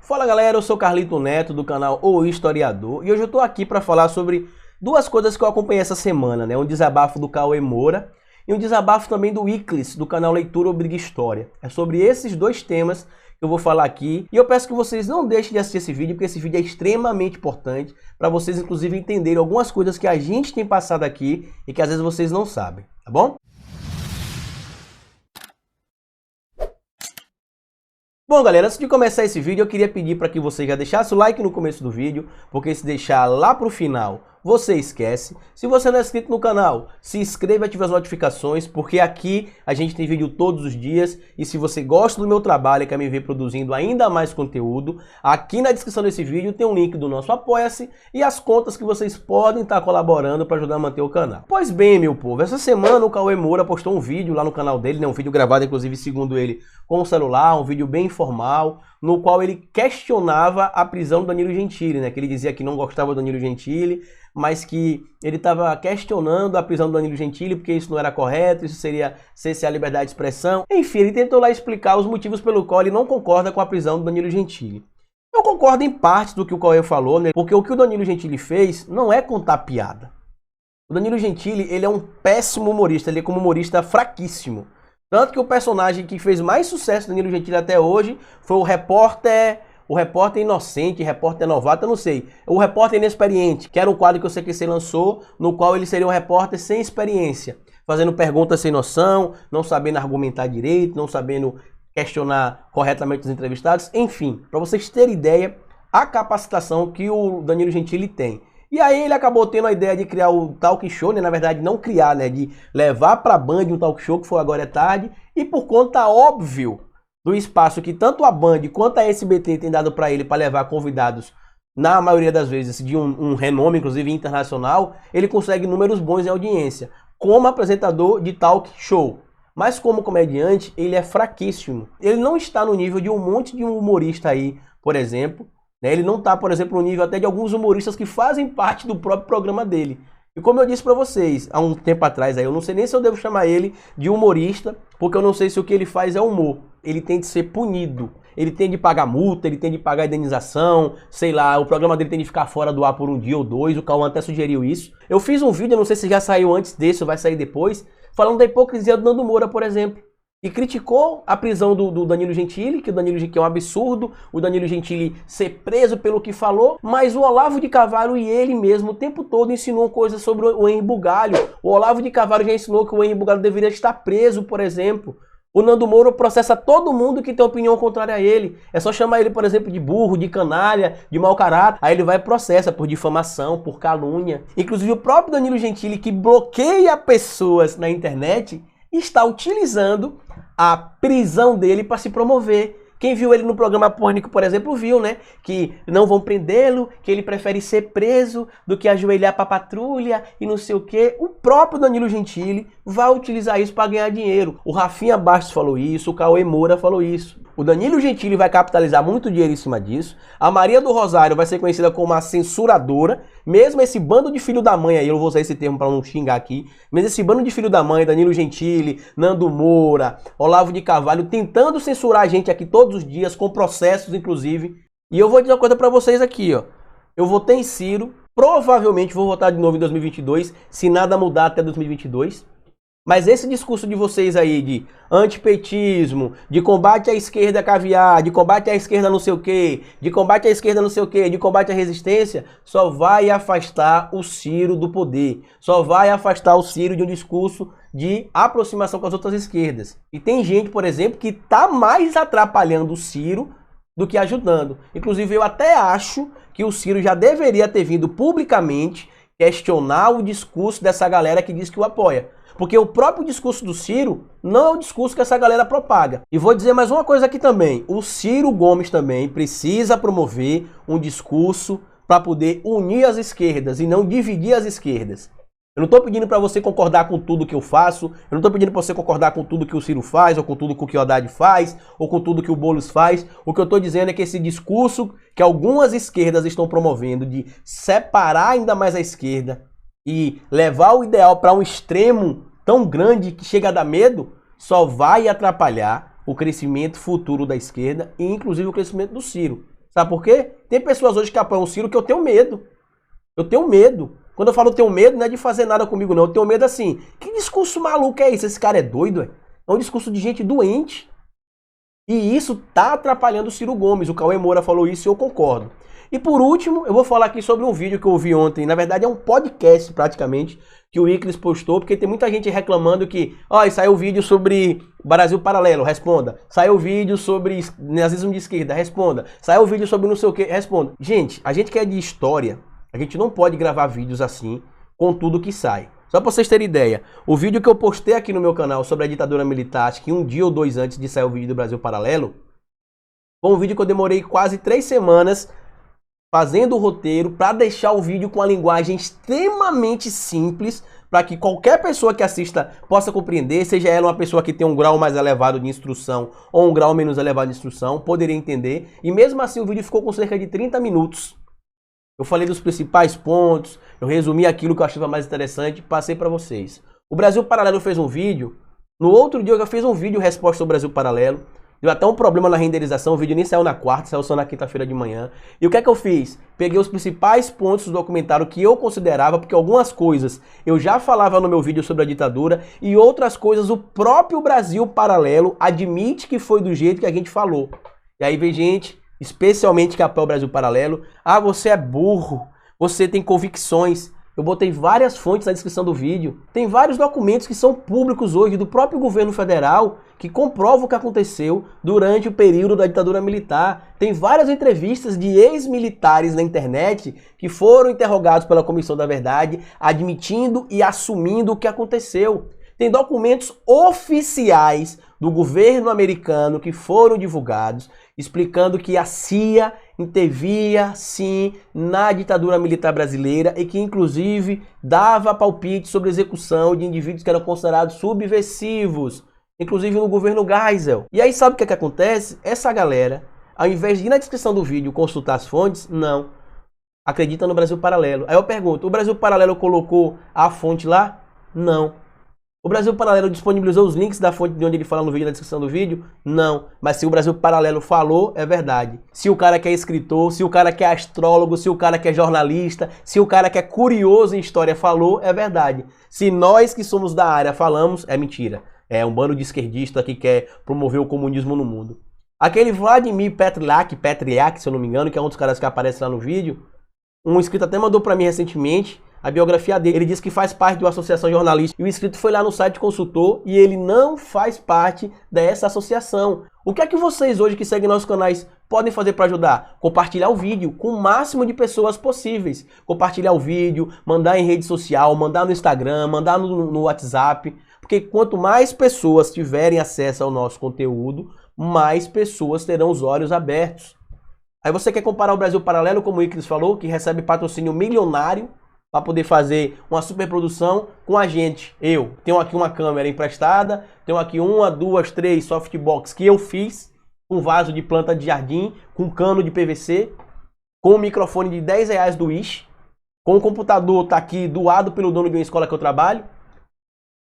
Fala galera, eu sou Carlito Neto do canal O Historiador e hoje eu tô aqui para falar sobre duas coisas que eu acompanhei essa semana, né? Um desabafo do Cauê Moura e um desabafo também do Iclis, do canal Leitura Obriga História. É sobre esses dois temas que eu vou falar aqui e eu peço que vocês não deixem de assistir esse vídeo, porque esse vídeo é extremamente importante para vocês inclusive entenderem algumas coisas que a gente tem passado aqui e que às vezes vocês não sabem, tá bom? Bom galera, antes de começar esse vídeo eu queria pedir para que você já deixasse o like no começo do vídeo, porque se deixar lá pro final você esquece. Se você não é inscrito no canal, se inscreva e ative as notificações, porque aqui a gente tem vídeo todos os dias e se você gosta do meu trabalho e quer me ver produzindo ainda mais conteúdo, aqui na descrição desse vídeo tem um link do nosso Apoia-se e as contas que vocês podem estar colaborando para ajudar a manter o canal. Pois bem, meu povo, essa semana o Cauê Moura postou um vídeo lá no canal dele, né, um vídeo gravado inclusive segundo ele com o celular, um vídeo bem informal, no qual ele questionava a prisão do Danilo Gentili, né? Que ele dizia que não gostava do Danilo Gentili, mas que ele estava questionando a prisão do Danilo Gentili porque isso não era correto, isso seria a liberdade de expressão. Enfim, ele tentou lá explicar os motivos pelo qual ele não concorda com a prisão do Danilo Gentili. Eu concordo em parte do que o Cauê falou, né? Porque o que o Danilo Gentili fez não é contar piada. O Danilo Gentili, ele é um péssimo humorista, ele é como humorista fraquíssimo. Tanto que o personagem que fez mais sucesso do Danilo Gentili até hoje foi o repórter inocente, repórter novato, eu não sei. O repórter inexperiente, que era um quadro que o CQC lançou, no qual ele seria um repórter sem experiência, fazendo perguntas sem noção, não sabendo argumentar direito, não sabendo questionar corretamente os entrevistados, enfim, para vocês terem ideia, a capacitação que o Danilo Gentili tem. E aí ele acabou tendo a ideia de criar o talk show, né? Na verdade não criar, né? De levar para a Band um talk show que foi Agora é Tarde. E por conta, óbvio, do espaço que tanto a Band quanto a SBT tem dado para ele para levar convidados, na maioria das vezes, de um renome, inclusive internacional, ele consegue números bons em audiência, como apresentador de talk show. Mas como comediante, ele é fraquíssimo. Ele não está no nível de um monte de um humorista aí, por exemplo. Ele não está, por exemplo, no nível até de alguns humoristas que fazem parte do próprio programa dele. E como eu disse para vocês, há um tempo atrás, eu não sei nem se eu devo chamar ele de humorista, porque eu não sei se o que ele faz é humor. Ele tem de ser punido. Ele tem de pagar multa, ele tem de pagar indenização, sei lá, o programa dele tem de ficar fora do ar por um dia ou dois, o Cauã até sugeriu isso. Eu fiz um vídeo, não sei se já saiu antes desse ou vai sair depois, falando da hipocrisia do Nando Moura, por exemplo. E criticou a prisão do Danilo Gentili, que o Danilo Gentili é um absurdo, o Danilo Gentili ser preso pelo que falou, mas o Olavo de Carvalho e ele mesmo o tempo todo ensinou coisas sobre o Henri Bugalho. O Olavo de Carvalho já ensinou que o Henri Bugalho deveria estar preso, por exemplo. O Nando Moura processa todo mundo que tem opinião contrária a ele. É só chamar ele, por exemplo, de burro, de canalha, de mau caráter. Aí ele vai e processa por difamação, por calúnia. Inclusive o próprio Danilo Gentili, que bloqueia pessoas na internet, está utilizando a prisão dele para se promover. Quem viu ele no programa Pânico, por exemplo, viu, né? Que não vão prendê-lo, que ele prefere ser preso do que ajoelhar para patrulha e não sei o quê. O próprio Danilo Gentili vai utilizar isso para ganhar dinheiro. O Rafinha Bastos falou isso, o Cauê Moura falou isso. O Danilo Gentili vai capitalizar muito dinheiro em cima disso. A Maria do Rosário vai ser conhecida como a censuradora. Mesmo esse bando de filho da mãe aí, eu não vou usar esse termo para não xingar aqui, mas esse bando de filho da mãe, Danilo Gentili, Nando Moura, Olavo de Carvalho, tentando censurar a gente aqui todos os dias, com processos inclusive. E eu vou dizer uma coisa para vocês aqui, ó. Eu votei em Ciro, provavelmente vou votar de novo em 2022, se nada mudar até 2022. Mas esse discurso de vocês aí de antipetismo, de combate à esquerda caviar, de combate à esquerda não sei o quê, de combate à esquerda não sei o quê, de combate à resistência, só vai afastar o Ciro do poder. Só vai afastar o Ciro de um discurso de aproximação com as outras esquerdas. E tem gente, por exemplo, que está mais atrapalhando o Ciro do que ajudando. Inclusive eu até acho que o Ciro já deveria ter vindo publicamente questionar o discurso dessa galera que diz que o apoia. Porque o próprio discurso do Ciro não é o discurso que essa galera propaga. E vou dizer mais uma coisa aqui também. O Ciro Gomes também precisa promover um discurso para poder unir as esquerdas e não dividir as esquerdas. Eu não estou pedindo para você concordar com tudo que eu faço, eu não estou pedindo para você concordar com tudo que o Ciro faz, ou com tudo que o Haddad faz, ou com tudo que o Boulos faz. O que eu estou dizendo é que esse discurso que algumas esquerdas estão promovendo de separar ainda mais a esquerda e levar o ideal para um extremo tão grande que chega a dar medo, só vai atrapalhar o crescimento futuro da esquerda e inclusive o crescimento do Ciro. Sabe por quê? Tem pessoas hoje que apoiam o Ciro que eu tenho medo. Eu tenho medo. Quando eu falo tenho medo, não é de fazer nada comigo, não. Eu tenho medo assim. Que discurso maluco é esse? Esse cara é doido, é? É um discurso de gente doente. E isso tá atrapalhando o Ciro Gomes. O Cauê Moura falou isso e eu concordo. E por último, eu vou falar aqui sobre um vídeo que eu vi ontem. Na verdade é um podcast praticamente, que o Iclis postou, porque tem muita gente reclamando que, ó, saiu vídeo sobre Brasil Paralelo, responda. Saiu vídeo sobre nazismo de esquerda, responda. Saiu vídeo sobre não sei o que, responda. Gente, a gente que é de história, a gente não pode gravar vídeos assim com tudo que sai. Só pra vocês terem ideia, o vídeo que eu postei aqui no meu canal sobre a ditadura militar, acho que um dia ou dois antes de sair o vídeo do Brasil Paralelo, foi um vídeo que eu demorei quase 3 semanas fazendo o roteiro para deixar o vídeo com uma linguagem extremamente simples, para que qualquer pessoa que assista possa compreender, seja ela uma pessoa que tem um grau mais elevado de instrução ou um grau menos elevado de instrução, poderia entender. E mesmo assim o vídeo ficou com cerca de 30 minutos. Eu falei dos principais pontos, eu resumi aquilo que eu achava mais interessante e passei para vocês. O Brasil Paralelo fez um vídeo, no outro dia eu já fiz um vídeo resposta ao Brasil Paralelo, deu até um problema na renderização, o vídeo nem saiu na quarta, saiu só na quinta-feira de manhã. E o que é que eu fiz? Peguei os principais pontos do documentário que eu considerava, porque algumas coisas eu já falava no meu vídeo sobre a ditadura e outras coisas o próprio Brasil Paralelo admite que foi do jeito que a gente falou. E aí vem gente, especialmente que apoia o Brasil Paralelo, ah, você é burro, você tem convicções. Eu botei várias fontes na descrição do vídeo. Tem vários documentos que são públicos hoje do próprio governo federal que comprovam o que aconteceu durante o período da ditadura militar. Tem várias entrevistas de ex-militares na internet que foram interrogados pela Comissão da Verdade, admitindo e assumindo o que aconteceu. Tem documentos oficiais do governo americano que foram divulgados, explicando que a CIA intervia, sim, na ditadura militar brasileira e que, inclusive, dava palpite sobre execução de indivíduos que eram considerados subversivos, inclusive no governo Geisel. E aí sabe o que é que acontece? Essa galera, ao invés de ir na descrição do vídeo consultar as fontes, não. Acredita no Brasil Paralelo. Aí eu pergunto, o Brasil Paralelo colocou a fonte lá? Não. O Brasil Paralelo disponibilizou os links da fonte de onde ele fala no vídeo, na descrição do vídeo? Não. Mas se o Brasil Paralelo falou, é verdade. Se o cara que é escritor, se o cara que é astrólogo, se o cara que é jornalista, se o cara que é curioso em história falou, é verdade. Se nós que somos da área falamos, é mentira. É um bando de esquerdista que quer promover o comunismo no mundo. Aquele Vladimir Petriak, se eu não me engano, que é um dos caras que aparece lá no vídeo, um inscrito até mandou pra mim recentemente a biografia dele. Ele disse que faz parte de uma associação jornalística e o inscrito foi lá no site, consultou e ele não faz parte dessa associação. O que é que vocês hoje que seguem nossos canais podem fazer para ajudar? Compartilhar o vídeo com o máximo de pessoas possíveis. Compartilhar o vídeo, mandar em rede social, mandar no Instagram, mandar no WhatsApp. Porque quanto mais pessoas tiverem acesso ao nosso conteúdo, mais pessoas terão os olhos abertos. Aí você quer comparar o Brasil Paralelo, como o Iclis falou, que recebe patrocínio milionário para poder fazer uma superprodução com a gente. Eu tenho aqui uma câmera emprestada, tenho aqui 1, 2, 3 softbox que eu fiz, com vaso de planta de jardim, com cano de PVC, com um microfone de R$10 do Wish, com um computador tá aqui doado pelo dono de uma escola que eu trabalho.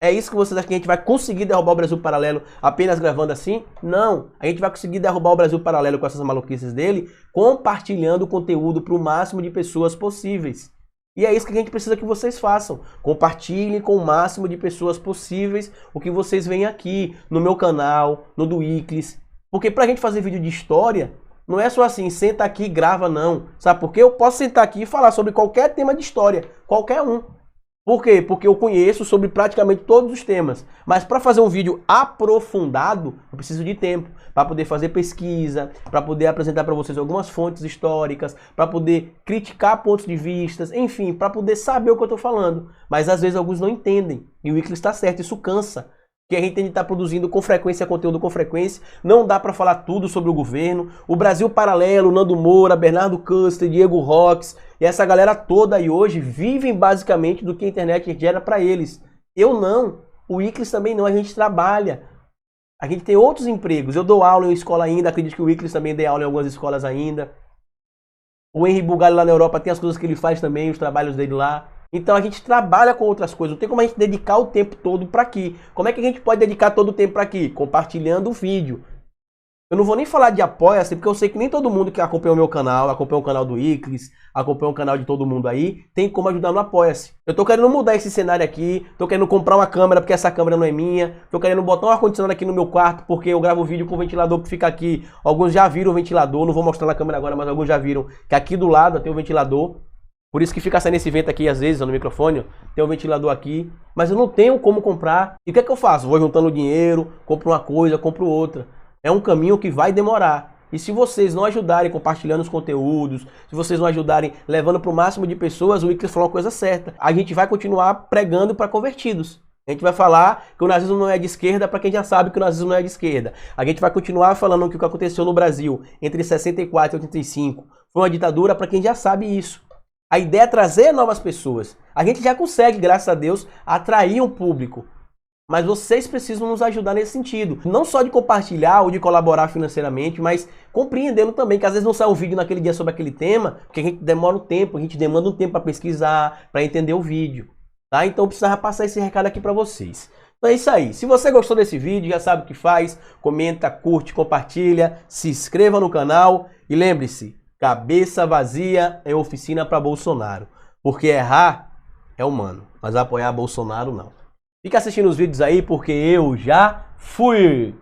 É isso que vocês acham que a gente vai conseguir derrubar o Brasil Paralelo apenas gravando assim? Não, a gente vai conseguir derrubar o Brasil Paralelo com essas maluquices dele, compartilhando o conteúdo para o máximo de pessoas possíveis. E é isso que a gente precisa que vocês façam. Compartilhem com o máximo de pessoas possíveis o que vocês veem aqui, no meu canal, no do Iclis. Porque pra gente fazer vídeo de história, não é só assim, senta aqui e grava, não. Sabe por quê? Eu posso sentar aqui e falar sobre qualquer tema de história, qualquer um. Por quê? Porque eu conheço sobre praticamente todos os temas. Mas para fazer um vídeo aprofundado, eu preciso de tempo. Para poder fazer pesquisa, para poder apresentar para vocês algumas fontes históricas, para poder criticar pontos de vista, enfim, para poder saber o que eu estou falando. Mas às vezes alguns não entendem. E o Iclis está certo, isso cansa. Que a gente tem de estar produzindo com frequência, conteúdo com frequência. Não dá para falar tudo sobre o governo. O Brasil Paralelo, Nando Moura, Bernardo Custer, Diego Rox e essa galera toda aí hoje vivem basicamente do que a internet gera para eles. Eu não. O Iclis também não. A gente trabalha. A gente tem outros empregos. Eu dou aula em escola ainda. Acredito que o Iclis também dê aula em algumas escolas ainda. O Henry Bugalho lá na Europa tem as coisas que ele faz também, os trabalhos dele lá. Então a gente trabalha com outras coisas, não tem como a gente dedicar o tempo todo para aqui. Como é que a gente pode dedicar todo o tempo para aqui? Compartilhando o vídeo. Eu não vou nem falar de apoia-se, porque eu sei que nem todo mundo que acompanha o meu canal, acompanha o canal do Iclis, acompanha o canal de todo mundo aí, tem como ajudar no apoia-se. Eu tô querendo mudar esse cenário aqui, tô querendo comprar uma câmera porque essa câmera não é minha, tô querendo botar um ar-condicionado aqui no meu quarto porque eu gravo vídeo com o ventilador que fica aqui. Alguns já viram o ventilador, não vou mostrar na câmera agora, mas alguns já viram que aqui do lado tem o ventilador. Por isso que fica saindo esse vento aqui, às vezes, no microfone, tem um ventilador aqui, mas eu não tenho como comprar. E o que é que eu faço? Vou juntando dinheiro, compro uma coisa, compro outra. É um caminho que vai demorar. E se vocês não ajudarem compartilhando os conteúdos, se vocês não ajudarem levando para o máximo de pessoas, o Iclis falou uma coisa certa. A gente vai continuar pregando para convertidos. A gente vai falar que o nazismo não é de esquerda para quem já sabe que o nazismo não é de esquerda. A gente vai continuar falando que o que aconteceu no Brasil entre 64 e 85 foi uma ditadura para quem já sabe isso. A ideia é trazer novas pessoas. A gente já consegue, graças a Deus, atrair um público. Mas vocês precisam nos ajudar nesse sentido. Não só de compartilhar ou de colaborar financeiramente, mas compreendendo também que às vezes não sai um vídeo naquele dia sobre aquele tema, porque a gente demora um tempo, a gente demanda um tempo para pesquisar, para entender o vídeo. Tá? Então eu precisava passar esse recado aqui para vocês. Então é isso aí. Se você gostou desse vídeo, já sabe o que faz. Comenta, curte, compartilha, se inscreva no canal e lembre-se, cabeça vazia é oficina para Bolsonaro. Porque errar é humano, mas apoiar Bolsonaro não. Fica assistindo os vídeos aí porque eu já fui!